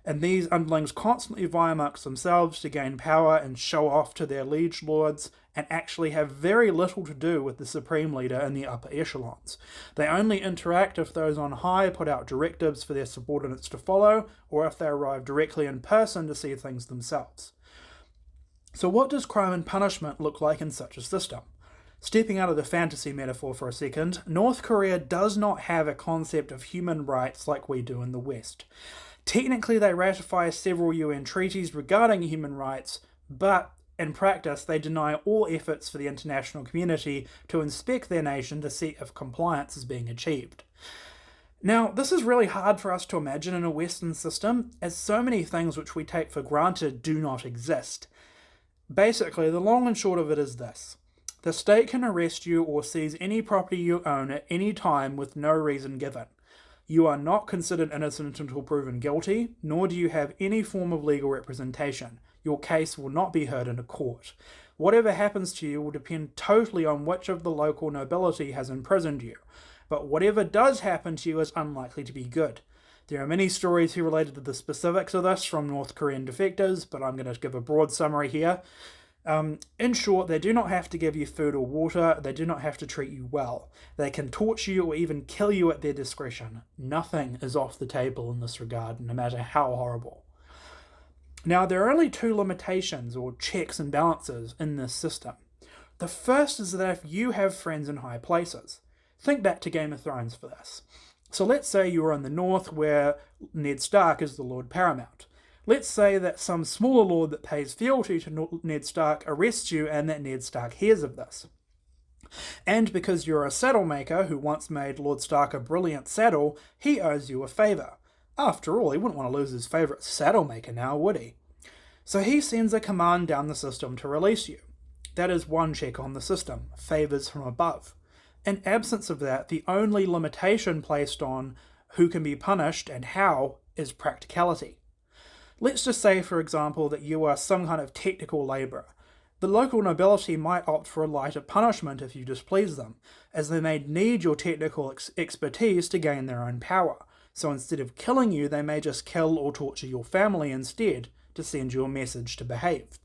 And these underlings constantly vie amongst themselves to gain power and show off to their liege lords, and actually have very little to do with the supreme leader in the upper echelons. They only interact if those on high put out directives for their subordinates to follow, or if they arrive directly in person to see things themselves. So what does crime and punishment look like in such a system? Stepping out of the fantasy metaphor for a second, North Korea does not have a concept of human rights like we do in the West. Technically, they ratify several UN treaties regarding human rights, but in practice, they deny all efforts for the international community to inspect their nation to see if compliance is being achieved. Now, this is really hard for us to imagine in a Western system, as so many things which we take for granted do not exist. Basically, the long and short of it is this. The state can arrest you or seize any property you own at any time with no reason given. You are not considered innocent until proven guilty, nor do you have any form of legal representation. Your case will not be heard in a court. Whatever happens to you will depend totally on which of the local nobility has imprisoned you, but whatever does happen to you is unlikely to be good. There are many stories here related to the specifics of this from North Korean defectors, but I'm going to give a broad summary here. In short, they do not have to give you food or water, they do not have to treat you well. They can torture you or even kill you at their discretion. Nothing is off the table in this regard, no matter how horrible. Now, there are only two limitations, or checks and balances, in this system. The first is that if you have friends in high places, think back to Game of Thrones for this. So let's say you are in the north where Ned Stark is the Lord Paramount. Let's say that some smaller lord that pays fealty to Ned Stark arrests you and that Ned Stark hears of this. And because you're a saddle maker who once made Lord Stark a brilliant saddle, he owes you a favour. After all, he wouldn't want to lose his favourite saddle maker now, would he? So he sends a command down the system to release you. That is one check on the system, favours from above. In absence of that, the only limitation placed on who can be punished and how is practicality. Let's just say, for example, that you are some kind of technical labourer. The local nobility might opt for a lighter punishment if you displease them, as they may need your technical expertise to gain their own power. So instead of killing you, they may just kill or torture your family instead to send you a message to behave.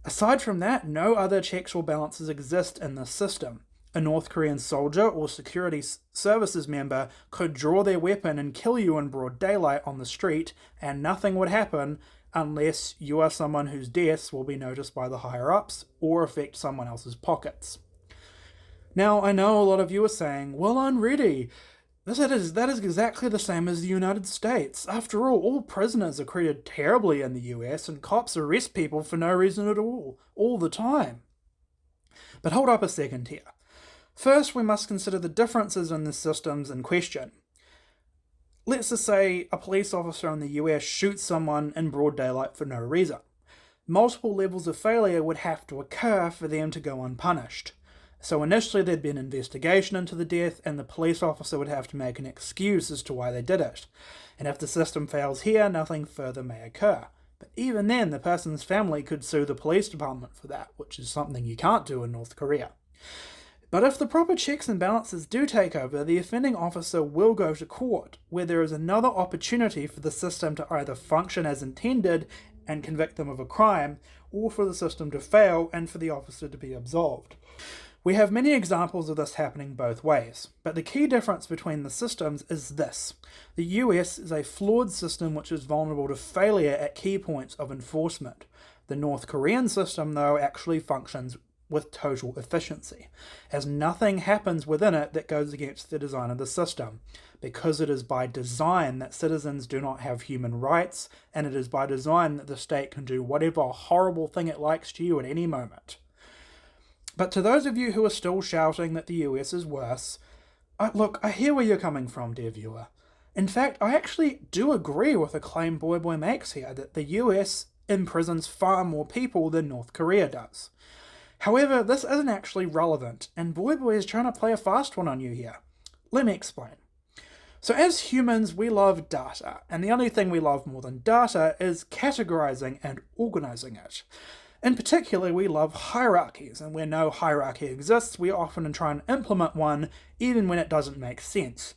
Aside from that, no other checks or balances exist in this system. A North Korean soldier or security services member could draw their weapon and kill you in broad daylight on the street, and nothing would happen unless you are someone whose deaths will be noticed by the higher-ups or affect someone else's pockets. Now, I know a lot of you are saying, well, I'm ready. That is exactly the same as the United States. After all prisoners are treated terribly in the US, and cops arrest people for no reason at all the time. But hold up a second here. First, we must consider the differences in the systems in question. Let's just say a police officer in the US shoots someone in broad daylight for no reason. Multiple levels of failure would have to occur for them to go unpunished. So initially there'd be an investigation into the death, and the police officer would have to make an excuse as to why they did it. And if the system fails here, nothing further may occur. But even then, the person's family could sue the police department for that, which is something you can't do in North Korea. But if the proper checks and balances do take over, the offending officer will go to court, where there is another opportunity for the system to either function as intended and convict them of a crime, or for the system to fail and for the officer to be absolved. We have many examples of this happening both ways, but the key difference between the systems is this. The US is a flawed system which is vulnerable to failure at key points of enforcement. The North Korean system, though, actually functions with total efficiency, as nothing happens within it that goes against the design of the system, because it is by design that citizens do not have human rights, and it is by design that the state can do whatever horrible thing it likes to you at any moment. But to those of you who are still shouting that the US is worse, Look, I hear where you're coming from, dear viewer. In fact, I actually do agree with the claim BoyBoy makes here that the US imprisons far more people than North Korea does. However, this isn't actually relevant, and BoyBoy is trying to play a fast one on you here. Let me explain. So as humans, we love data, and the only thing we love more than data is categorizing and organizing it. In particular, we love hierarchies, and where no hierarchy exists, we often try and implement one even when it doesn't make sense.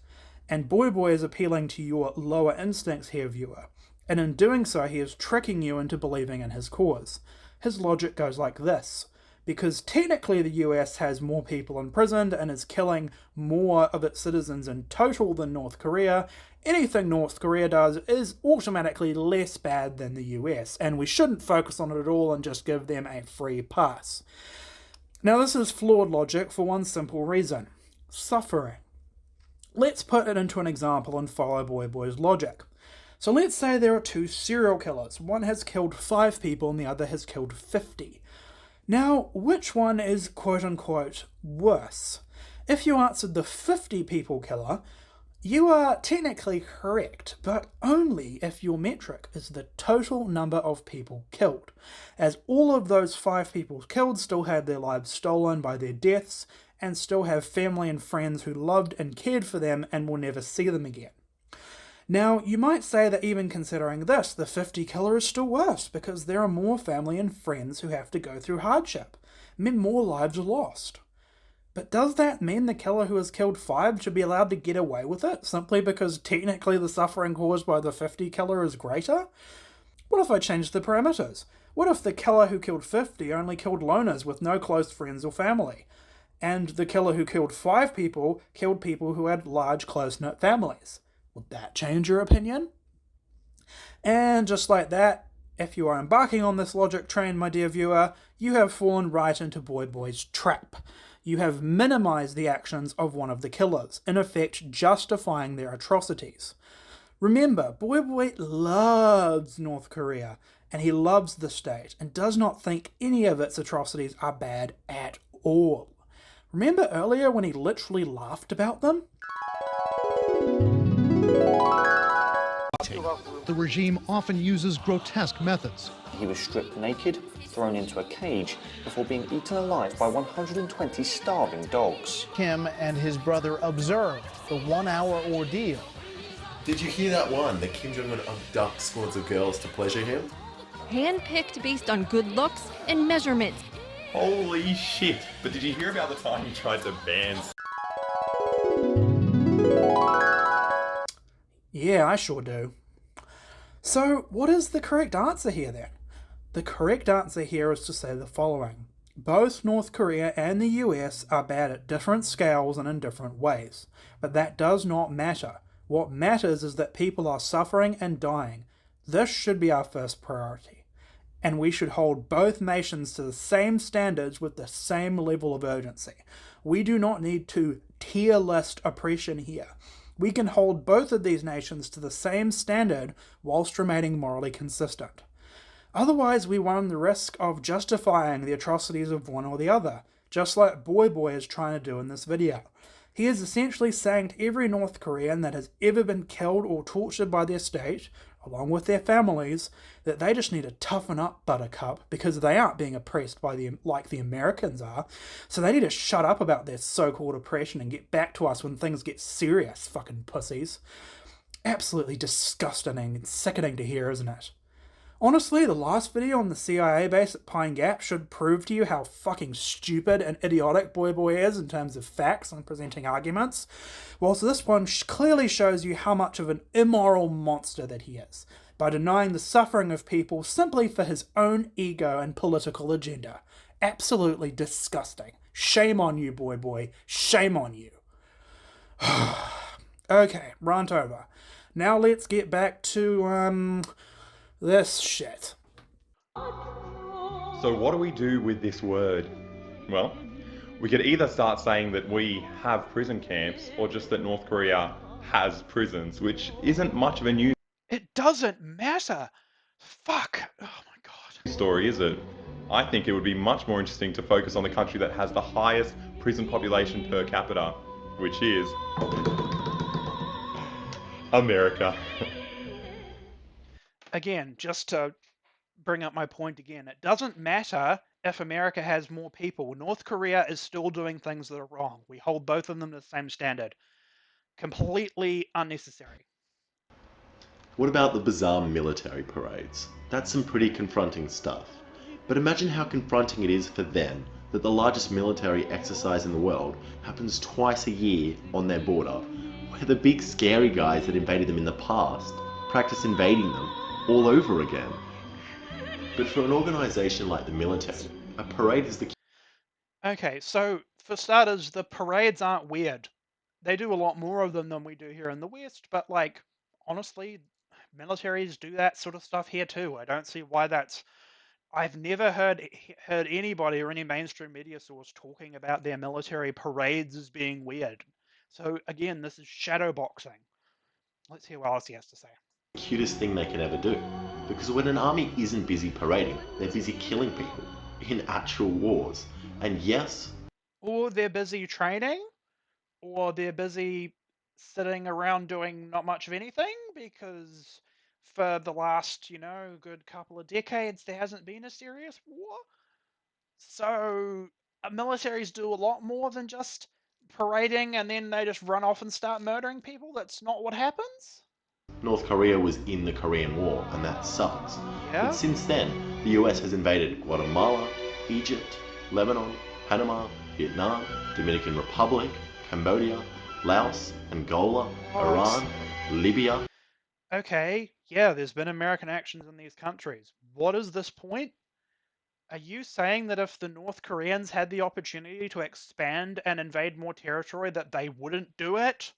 And BoyBoy is appealing to your lower instincts here, viewer, and in doing so he is tricking you into believing in his cause. His logic goes like this. Because technically the US has more people imprisoned and is killing more of its citizens in total than North Korea, anything North Korea does is automatically less bad than the US, and we shouldn't focus on it at all and just give them a free pass. Now this is flawed logic for one simple reason. Suffering. Let's put it into an example and follow BoyBoy's logic. So let's say there are two serial killers. One has killed 5 people and the other has killed 50. Now, which one is quote-unquote worse? If you answered the 50 people killer, you are technically correct, but only if your metric is the total number of people killed, as all of those 5 people killed still had their lives stolen by their deaths, and still have family and friends who loved and cared for them and will never see them again. Now, you might say that even considering this, the 50 killer is still worse, because there are more family and friends who have to go through hardship. More lives are lost. But does that mean the killer who has killed 5 should be allowed to get away with it, simply because technically the suffering caused by the 50 killer is greater? What if I change the parameters? What if the killer who killed 50 only killed loners with no close friends or family? And the killer who killed 5 people killed people who had large close-knit families? Would that change your opinion? And just like that, if you are embarking on this logic train, my dear viewer, you have fallen right into BoyBoy's trap. You have minimized the actions of one of the killers, in effect justifying their atrocities. Remember, BoyBoy loves North Korea, and he loves the state, and does not think any of its atrocities are bad at all. Remember earlier when he literally laughed about them? The regime often uses grotesque methods. He was stripped naked, thrown into a cage, before being eaten alive by 120 starving dogs. Kim and his brother observed the 1-hour ordeal. Did you hear that one? That Kim Jong-un abducts squads of girls to pleasure him? Handpicked based on good looks and measurements. Holy shit! But did you hear about the time he tried to ban... Yeah, I sure do. So, what is the correct answer here then? The correct answer here is to say the following. Both North Korea and the US are bad at different scales and in different ways. But that does not matter. What matters is that people are suffering and dying. This should be our first priority. And we should hold both nations to the same standards with the same level of urgency. We do not need to tier list oppression here. We can hold both of these nations to the same standard whilst remaining morally consistent. Otherwise, we run the risk of justifying the atrocities of one or the other, just like BoyBoy is trying to do in this video. He is essentially saying to every North Korean that has ever been killed or tortured by their state, along with their families, that they just need to toughen up, buttercup, because they aren't being oppressed by like the Americans are, so they need to shut up about their so-called oppression and get back to us when things get serious, fucking pussies. Absolutely disgusting and sickening to hear, isn't it? Honestly, the last video on the CIA base at Pine Gap should prove to you how fucking stupid and idiotic BoyBoy is in terms of facts and presenting arguments, whilst this one clearly shows you how much of an immoral monster that he is, by denying the suffering of people simply for his own ego and political agenda. Absolutely disgusting. Shame on you, BoyBoy. Shame on you. Okay, rant over. Now let's get back to, this shit. So what do we do with this word? Well, we could either start saying that we have prison camps, or just that North Korea has prisons, which isn't much of a news It doesn't matter. Fuck. Oh my god. story, is it? I think it would be much more interesting to focus on the country that has the highest prison population per capita. which is America. Again, just to bring up my point again, it doesn't matter if America has more people. North Korea is still doing things that are wrong. We hold both of them to the same standard. Completely unnecessary. What about the bizarre military parades? That's some pretty confronting stuff. But imagine how confronting it is for them that the largest military exercise in the world happens twice a year on their border, where the big scary guys that invaded them in the past practice invading them all over again. But for an organisation like the military, a parade is the... Okay, so for starters, the parades aren't weird. They do a lot more of them than we do here in the West, but like, honestly, militaries do that sort of stuff here too. I don't see why that's... I've never heard anybody or any mainstream media source talking about their military parades as being weird. So again, this is shadow boxing. Let's hear what else he has to say. cutest thing they can ever do. Because when an army isn't busy parading, they're busy killing people in actual wars. And yes, Or they're busy training, or they're busy sitting around doing not much of anything, because for the last, good couple of decades, there hasn't been a serious war. So militaries do a lot more than just parading and then they just run off and start murdering people. That's not what happens. North Korea was in the Korean War, and that sucks. Yeah. But since then, the US has invaded Guatemala, Egypt, Lebanon, Panama, Vietnam, Dominican Republic, Cambodia, Laos, Angola, Iran, Libya. Okay, yeah, there's been American actions in these countries. What is this point? Are you saying that if the North Koreans had the opportunity to expand and invade more territory, that they wouldn't do it?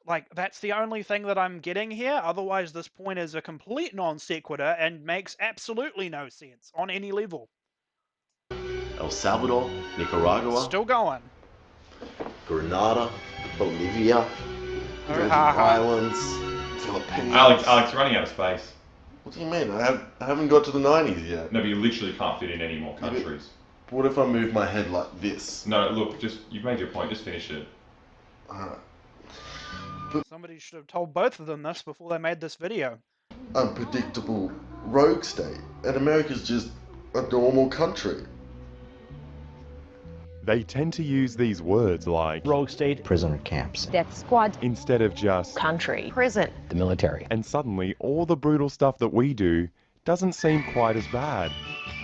Like, that's the only thing that I'm getting here. Otherwise, this point is a complete non sequitur and makes absolutely no sense on any level. El Salvador, Nicaragua, Still going. Grenada, Bolivia, Virgin Islands, Philippines. Alex, you're running out of space. What do you mean? I haven't got to the 90s yet. No, but you literally can't fit in any more countries. What if I move my head like this? No, look, you've made your point, just finish it. Alright. Somebody should have told both of them this before they made this video. Unpredictable rogue state, and America's just a normal country. They tend to use these words like rogue state, prisoner camps, death squad, instead of just country, prison, the military. And suddenly, all the brutal stuff that we do doesn't seem quite as bad.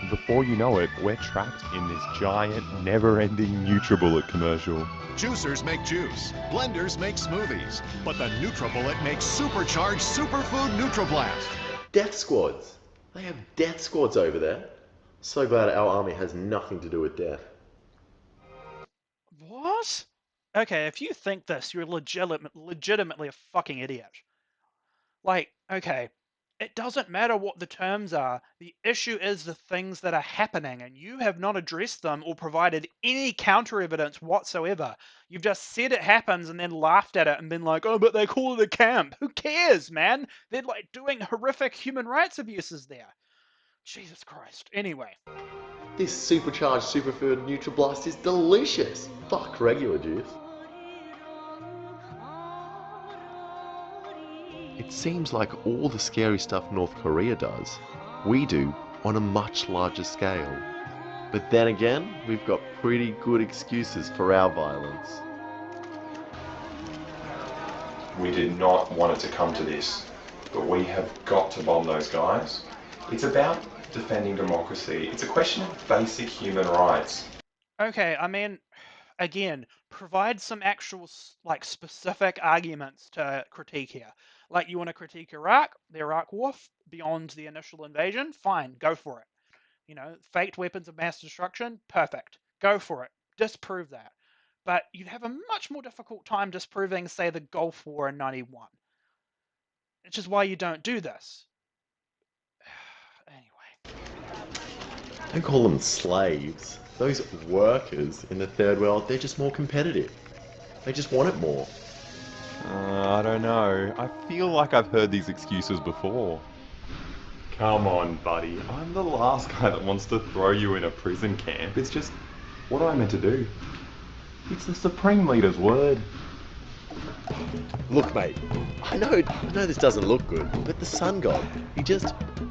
Before you know it, we're trapped in this giant, never-ending NutriBullet commercial. Juicers make juice, blenders make smoothies, but the NutriBullet makes supercharged superfood NutriBlast. Death squads. They have death squads over there. So glad our army has nothing to do with death. What? Okay, if you think this, you're legitimately a fucking idiot. Like, okay, it doesn't matter what the terms are. The issue is the things that are happening, and you have not addressed them or provided any counter evidence whatsoever. You've just said it happens and then laughed at it and been like, oh, but they call it a camp. Who cares, man? They're like doing horrific human rights abuses there. Jesus Christ. Anyway. This supercharged superfood NutriBlast is delicious. Fuck regular juice. It seems like all the scary stuff North Korea does, we do on a much larger scale. But then again, we've got pretty good excuses for our violence. We did not want it to come to this, but we have got to bomb those guys. It's about defending democracy. It's a question of basic human rights. Okay, I mean, again, provide some actual, like, specific arguments to critique here. Like, you want to critique Iraq, the Iraq War, beyond the initial invasion? Fine, go for it. Faked weapons of mass destruction? Perfect. Go for it. Disprove that. But you'd have a much more difficult time disproving, say, the Gulf War in 91. Which is why you don't do this. Anyway. Don't call them slaves. Those workers in the third world, they're just more competitive. They just want it more. I don't know. I feel like I've heard these excuses before. Come on, buddy. I'm the last guy that wants to throw you in a prison camp. It's just, what am I meant to do? It's the Supreme Leader's word. Look, mate, I know this doesn't look good, but the Sun God,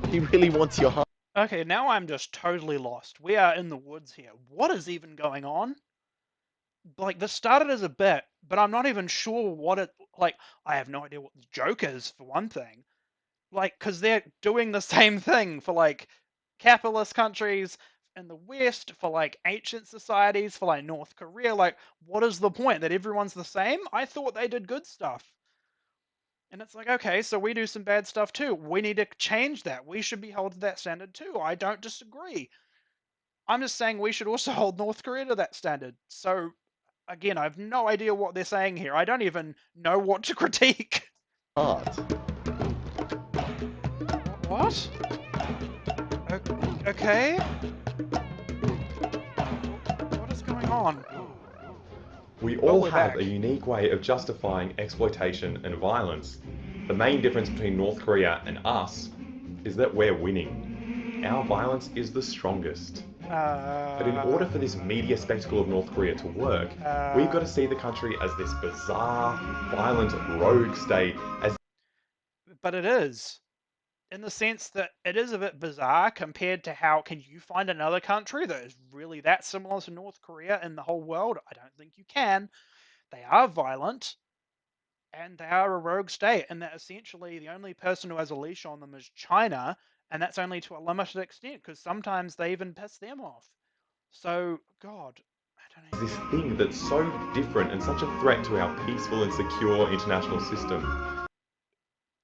he really wants your heart. Okay, now I'm just totally lost. We are in the woods here. What is even going on? Like, this started as a bit, but I'm not even sure what it... Like, I have no idea what the joke is, for one thing. Like, because they're doing the same thing for, like, capitalist countries in the West, for, like, ancient societies, for, like, North Korea. Like, what is the point? That everyone's the same? I thought they did good stuff. And it's like, okay, so we do some bad stuff too. We need to change that. We should be held to that standard too. I don't disagree. I'm just saying we should also hold North Korea to that standard. So, again, I have no idea what they're saying here. I don't even know what to critique. Heart. What? Okay. What is going on? We Well, all we're have back. a unique way of justifying exploitation and violence. The main difference between North Korea and us is that we're winning. Our violence is the strongest. But in order for this media spectacle of North Korea to work, we've got to see the country as this bizarre, violent, rogue state. But it is. In the sense that it is a bit bizarre compared to how can you find another country that is really that similar to North Korea in the whole world? I don't think you can. They are violent, and they are a rogue state, and that essentially the only person who has a leash on them is China, and that's only to a limited extent, because sometimes they even piss them off. So, God, I don't know. This thing that's so different and such a threat to our peaceful and secure international system.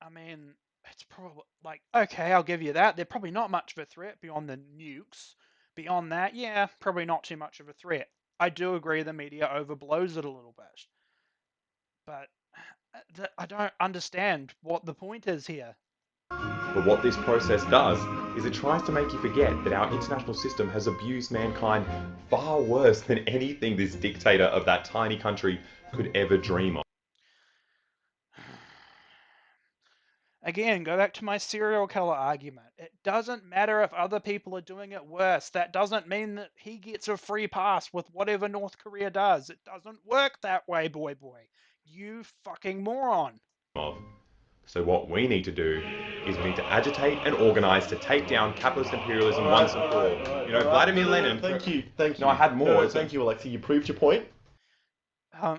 I mean, it's probably, like, okay, I'll give you that. They're probably not much of a threat beyond the nukes. Beyond that, yeah, probably not too much of a threat. I do agree the media overblows it a little bit. But I don't understand what the point is here. But what this process does is it tries to make you forget that our international system has abused mankind far worse than anything this dictator of that tiny country could ever dream of. Again, go back to my serial killer argument. It doesn't matter if other people are doing it worse. That doesn't mean that he gets a free pass with whatever North Korea does. It doesn't work that way, BoyBoy. You fucking moron. So what we need to do is we need to agitate and organise to take down capitalist imperialism once and for all. You know, Vladimir Lenin... Thank you. No, I had more. No, thank you, Alexei. You proved your point.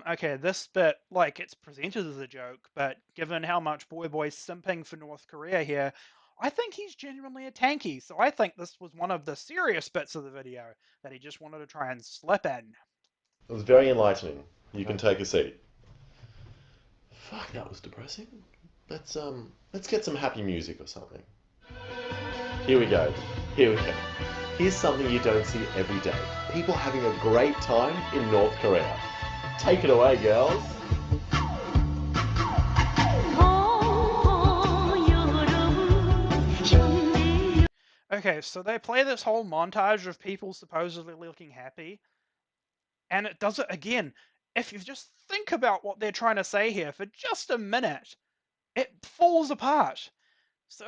Okay, this bit, like, it's presented as a joke, but given how much BoyBoy's simping for North Korea here, I think he's genuinely a tanky, so I think this was one of the serious bits of the video that he just wanted to try and slip in. It was very enlightening. You can take a seat. Fuck, that was depressing. Let's get some happy music or something. Here we go. Here's something you don't see every day. People having a great time in North Korea. Take it away, girls. Okay, so they play this whole montage of people supposedly looking happy, and it does it again. If you just think about what they're trying to say here for just a minute, it falls apart. So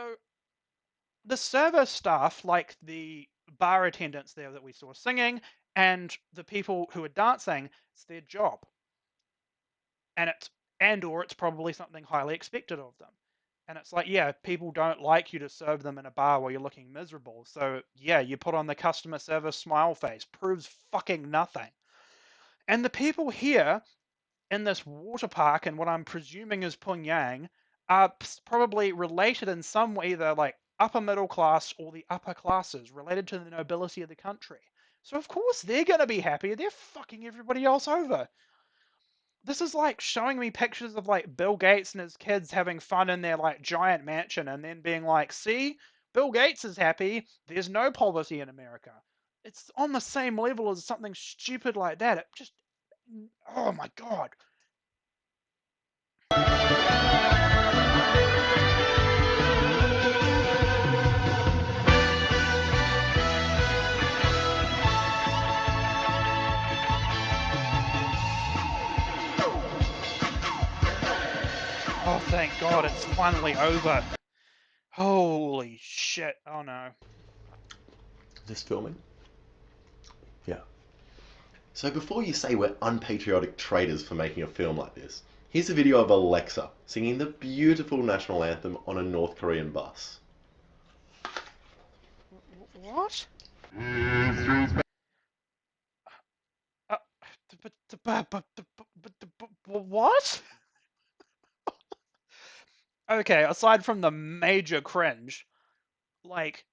the service staff, like the bar attendants there that we saw singing, and the people who are dancing, it's their job. Or it's probably something highly expected of them. And it's like, yeah, people don't like you to serve them in a bar while you're looking miserable. So, yeah, you put on the customer service smile face. Proves fucking nothing. And the people here in this water park and what I'm presuming is Pyongyang are probably related in some way, either like upper middle class or the upper classes, related to the nobility of the country. So, of course, they're going to be happy. They're fucking everybody else over. This is like showing me pictures of like Bill Gates and his kids having fun in their like giant mansion and then being like, see, Bill Gates is happy. There's no poverty in America. It's on the same level as something stupid like that. It just, oh my God. Oh, thank God, it's finally over. Holy shit. Oh no. This filming? Yeah. So before you say we're unpatriotic traitors for making a film like this, here's a video of Alexa singing the beautiful national anthem on a North Korean bus. What? What? Okay, aside from the major cringe, like,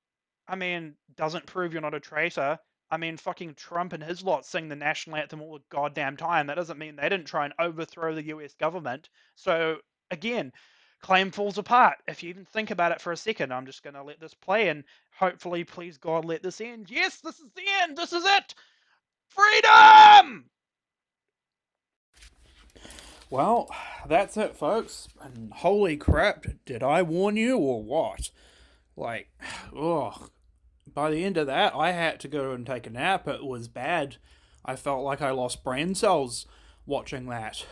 I mean, doesn't prove you're not a traitor. I mean, fucking Trump and his lot sing the national anthem all the goddamn time. That doesn't mean they didn't try and overthrow the US government. So, again, claim falls apart. If you even think about it for a second, I'm just going to let this play and hopefully, please God, let this end. Yes, this is the end. This is it. Freedom! Well, that's it, folks. And holy crap, did I warn you or what? Like, ugh. By the end of that, I had to go and take a nap. It was bad. I felt like I lost brain cells watching that.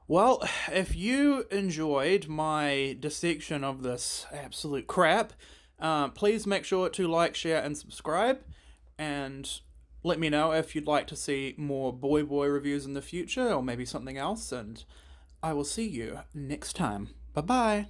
Well, if you enjoyed my dissection of this absolute crap, please make sure to like, share, and subscribe. And let me know if you'd like to see more BoyBoy reviews in the future, or maybe something else. And I will see you next time. Bye-bye.